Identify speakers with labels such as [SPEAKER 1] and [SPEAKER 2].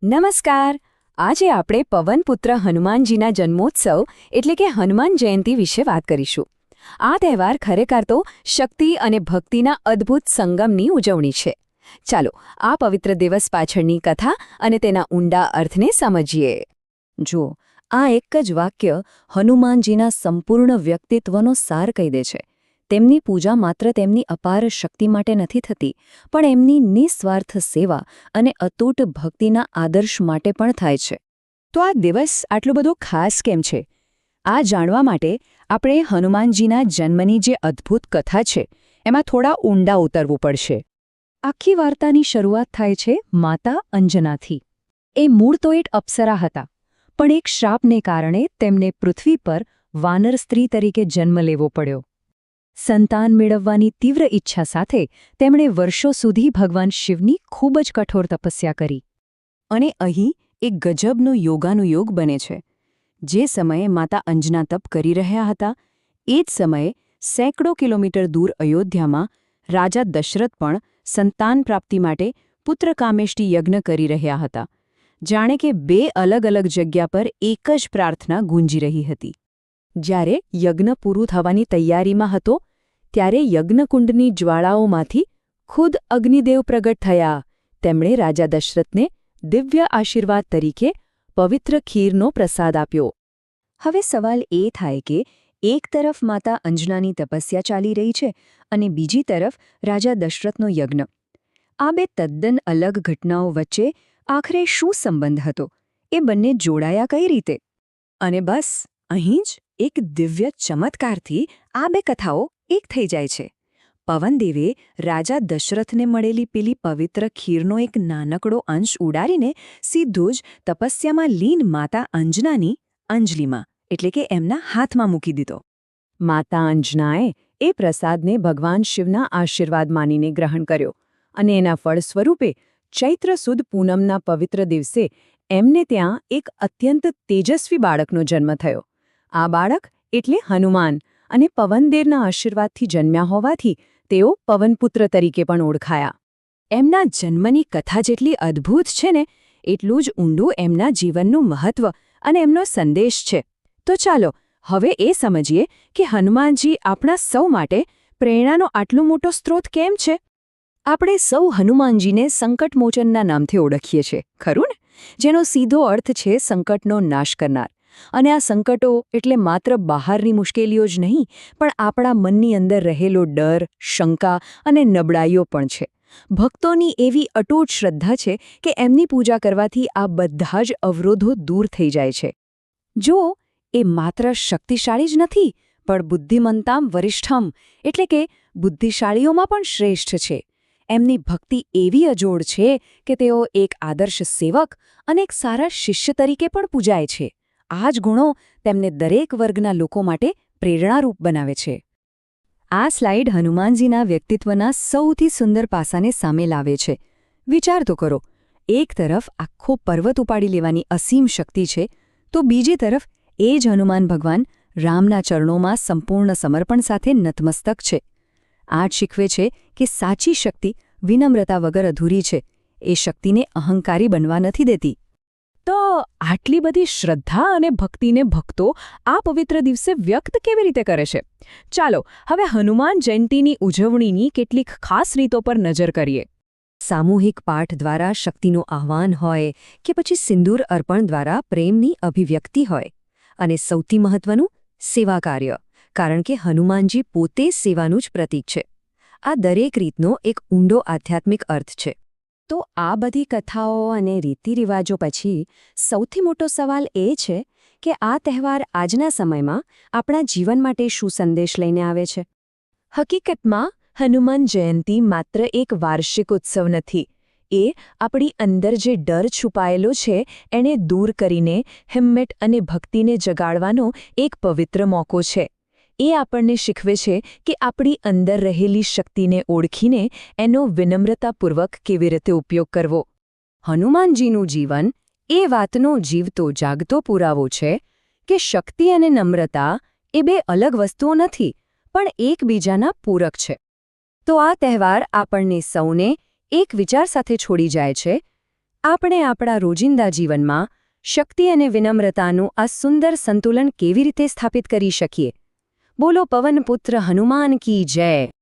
[SPEAKER 1] નમસ્કાર. આજે આપણે પવનપુત્ર હનુમાનજીના જન્મોત્સવ એટલે કે હનુમાન જયંતી વિશે વાત કરીશું. આ તહેવાર ખરેખર તો શક્તિ અને ભક્તિના અદ્ભુત સંગમની ઉજવણી છે. ચાલો આ પવિત્ર દિવસ પાછળની કથા અને તેના ઊંડા અર્થને સમજીએ.
[SPEAKER 2] જુઓ, આ એક જ વાક્ય હનુમાનજીના સંપૂર્ણ વ્યક્તિત્વનો સાર કહી દે છે. તેમની પૂજા માત્ર તેમની અપાર શક્તિ માટે નથી થતી, પણ એમની નિસ્વાર્થ સેવા અને અતૂટ ભક્તિના આદર્શ માટે પણ થાય છે.
[SPEAKER 1] તો આ દિવસ આટલો બધો ખાસ કેમ છે? આ જાણવા માટે આપણે હનુમાનજીના જન્મની જે અદ્ભુત કથા છે એમાં થોડા ઊંડા ઉતરવું પડશે.
[SPEAKER 2] આખી વાર્તાની શરૂઆત થાય છે માતા અંજનાથી. એ મૂળ તો એક અપ્સરા હતા, પણ એક શ્રાપને કારણે તેમને પૃથ્વી પર વાનર સ્ત્રી તરીકે જન્મ લેવો પડ્યો. સંતાન મેળવવાની તીવ્ર ઈચ્છા સાથે તેમણે વર્ષો સુધી ભગવાન શિવની ખૂબ જ કઠોર તપસ્યા કરી.
[SPEAKER 1] અને અહીં એક ગજબનો યોગાનુયોગ બને છે. જે સમયે માતા અંજના તપ કરી રહ્યા હતા એ જ સમયે સેંકડો કિલોમીટર દૂર અયોધ્યામાં રાજા દશરથ પણ સંતાન પ્રાપ્તિ માટે પુત્રકામેષ્ટિ યજ્ઞ કરી રહ્યા હતા. જાણે કે બે અલગ અલગ જગ્યા પર એક જ પ્રાર્થના ગુંજી રહી હતી. જ્યારે યજ્ઞ પૂરું થવાની તૈયારીમાં હતો ત્યારે યજ્ઞકુંડની જ્વાળાઓમાંથી ખુદ અગ્નિદેવ પ્રગટ થયા. તેમણે રાજા દશરથને દિવ્ય આશીર્વાદ તરીકે પવિત્ર ખીરનો પ્રસાદ આપ્યો.
[SPEAKER 2] હવે સવાલ એ થાય કે એક તરફ માતા અંજનાની તપસ્યા ચાલી રહી છે અને બીજી તરફ રાજા દશરથનો યજ્ઞ. આ બે તદ્દન અલગ ઘટનાઓ વચ્ચે આખરે શું સંબંધ હતો? એ બંને જોડાયા કઈ રીતે? અને બસ અહીં જ એક દિવ્ય ચમત્કારથી આ બે કથાઓ એક થઈ જાય છે. પવનદેવે રાજા દશરથને મળેલી પેલી પવિત્ર ખીરનો એક નાનકડો અંશ ઉડાડીને સીધું જ તપસ્યામાં લીન માતા અંજનાની અંજલિમાં એટલે કે એમના હાથમાં મૂકી દીધો.
[SPEAKER 1] માતા અંજનાએ એ પ્રસાદને ભગવાન શિવના આશીર્વાદ માનીને ગ્રહણ કર્યો અને એના ફળ સ્વરૂપે ચૈત્ર સુદ પૂનમના પવિત્ર દિવસે એમને ત્યાં એક અત્યંત તેજસ્વી બાળકનો જન્મ થયો. આ બાળક એટલે હનુમાન અને પવનદેવના આશીર્વાદથી જન્મ્યા હોવાથી તેઓ પવનપુત્ર તરીકે પણ ઓળખાયા. એમના જન્મની કથા જેટલી અદ્ભુત છે ને એટલું જ ઊંડું એમના જીવનનું મહત્વ અને એમનો સંદેશ છે. તો ચાલો હવે એ સમજીએ કે હનુમાનજી આપણા સૌ માટે પ્રેરણાનો આટલો મોટો સ્ત્રોત કેમ છે? આપણે સૌ હનુમાનજીને સંકટમોચનના નામથી ઓળખીએ છીએ, ખરું ને? જેનો સીધો અર્થ છે સંકટનો નાશ કરનાર. અને આ સંકટો એટલે માત્ર બહારની મુશ્કેલીઓ જ નહીં, પણ આપણા મનની અંદર રહેલો ડર, શંકા અને નબળાઈઓ પણ છે. ભક્તોની એવી અટૂટ શ્રદ્ધા છે કે એમની પૂજા કરવાથી આ બધા જ અવરોધો દૂર થઈ જાય છે. જો એ માત્ર શક્તિશાળી જ નથી, પણ બુદ્ધિમંતામ વરિષ્ઠમ એટલે કે બુદ્ધિશાળીઓમાં પણ શ્રેષ્ઠ છે. એમની ભક્તિ એવી અજોડ છે કે તેઓ એક આદર્શ સેવક અને એક સારા શિષ્ય તરીકે પણ પૂજાય છે. આ જ ગુણો તેમને દરેક વર્ગના લોકો માટે પ્રેરણારૂપ બનાવે છે. આ સ્લાઇડ હનુમાનજીના વ્યક્તિત્વના સૌથી સુંદર પાસાને સામે લાવે છે. વિચાર તો કરો, એક તરફ આખો પર્વત ઉપાડી લેવાની અસીમ શક્તિ છે, તો બીજી તરફ એ જ હનુમાન ભગવાન રામના ચરણોમાં સંપૂર્ણ સમર્પણ સાથે નતમસ્તક છે. આ જ શીખવે છે કે સાચી શક્તિ વિનમ્રતા વગર અધૂરી છે. એ શક્તિને અહંકારી બનવા નથી દેતી. તો આટલી બધી શ્રદ્ધા અને ભક્તિને ભક્તો આ પવિત્ર દિવસે વ્યક્ત કેવી રીતે કરે છે? ચાલો હવે હનુમાન જયંતીની ઉજવણીની કેટલીક ખાસ રીતો પર નજર કરીએ.
[SPEAKER 2] સામૂહિક પાઠ દ્વારા શક્તિનું આહ્વાન હોય કે પછી સિંદૂર અર્પણ દ્વારા પ્રેમની અભિવ્યક્તિ હોય, અને સૌથી મહત્વનું સેવા કાર્ય, કારણ કે હનુમાનજી પોતે સેવાનું જ પ્રતીક છે. આ દરેક રીતનો એક ઊંડો આધ્યાત્મિક અર્થ છે. તો આ બધી કથાઓ અને રીતિરિવાજો પછી સૌથી મોટો સવાલ એ છે કે આ તહેવાર આજના સમયમાં આપણા જીવન માટે શું સંદેશ લઈને આવે છે? હકીકતમાં હનુમાન જયંતી માત્ર એક વાર્ષિક ઉત્સવ નથી. એ આપણી અંદર જે ડર છુપાયેલો છે એને દૂર કરીને હિંમત અને ભક્તિને જગાડવાનો એક પવિત્ર મોકો છે. એ આપણને શીખવે છે કે આપણી અંદર રહેલી શક્તિને ઓળખીને એનો વિનમ્રતાપૂર્વક કેવી રીતે ઉપયોગ કરવો. હનુમાનજીનું જીવન એ વાતનો જીવતો જાગતો પુરાવો છે કે શક્તિ અને નમ્રતા એ બે અલગ વસ્તુઓ નથી, પણ એકબીજાના પૂરક છે. તો આ તહેવાર આપણને સૌને એક વિચાર સાથે છોડી જાય છે આપણે આપણા રોજિંદા જીવનમાં શક્તિ અને વિનમ્રતાનું આ સુંદર સંતુલન કેવી રીતે સ્થાપિત કરી શકીએ? બોલો પવનપુત્ર હનુમાન કી જય.